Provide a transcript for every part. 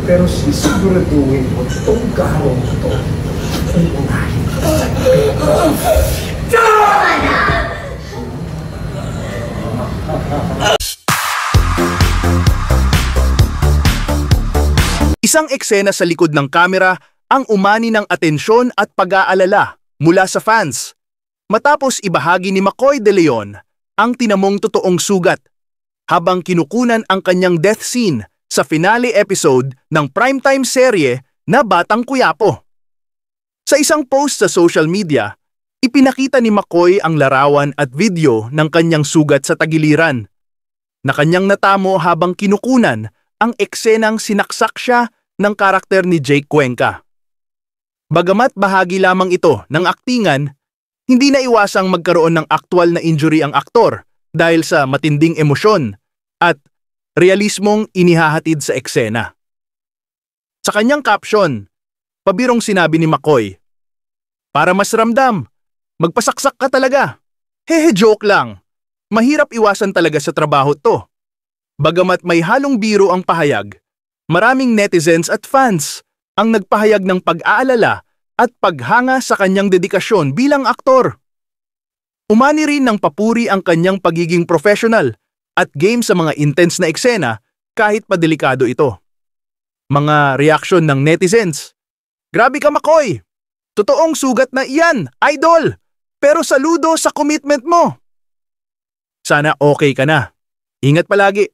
Pero sisiguraduhin ko itong garong ito ay unahin ko sa Isang eksena sa likod ng kamera ang umani ng atensyon at pag-aalala mula sa fans. Matapos ibahagi ni McCoy De Leon ang tinamong totoong sugat habang kinukunan ang kanyang death scene sa finale episode ng primetime serye na Batang Quiapo. Sa isang post sa social media, ipinakita ni McCoy ang larawan at video ng kanyang sugat sa tagiliran na kanyang natamo habang kinukunan ang eksenang sinaksak siya ng karakter ni Jake Cuenca. Bagamat bahagi lamang ito ng aktingan, hindi na iwasang magkaroon ng aktwal na injury ang aktor dahil sa matinding emosyon at realismong inihahatid sa eksena. Sa kanyang caption, pabirong sinabi ni McCoy, "Para mas ramdam, magpasaksak ka talaga. Hehe, joke lang. Mahirap iwasan talaga sa trabaho to." Bagamat may halong biro ang pahayag, maraming netizens at fans ang nagpahayag ng pag-aalala at paghanga sa kanyang dedikasyon bilang aktor. Umani rin ng papuri ang kanyang pagiging professional at game sa mga intense na eksena kahit pa delikado ito. Mga reaksyon ng netizens, "Grabe ka, McCoy! Totoong sugat na iyan, idol! Pero saludo sa commitment mo! Sana okay ka na. Ingat palagi.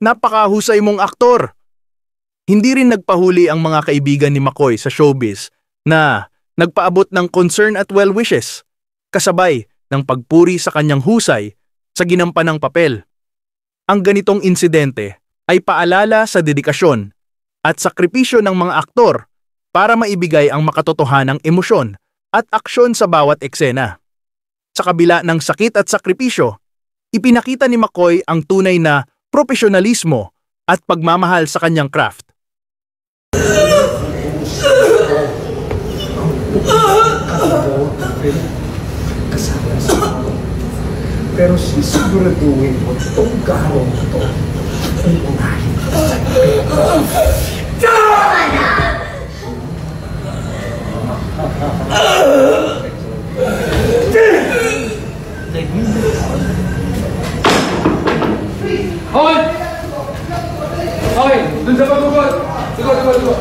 Napakahusay mong aktor." Hindi rin nagpahuli ang mga kaibigan ni McCoy sa showbiz na nagpaabot ng concern at well wishes, kasabay ng pagpuri sa kanyang husay sa ginampanang papel. Ang ganitong insidente ay paalala sa dedikasyon at sakripisyo ng mga aktor para maibigay ang makatotohanang emosyon at aksyon sa bawat eksena. Sa kabila ng sakit at sakripisyo, ipinakita ni McCoy ang tunay na profesionalismo at pagmamahal sa kanyang craft. Pero sisiguraduhin ko itong garong ito ay unahin ko sa Hoy! Hoy! Dun sa pagbugot! Tugo!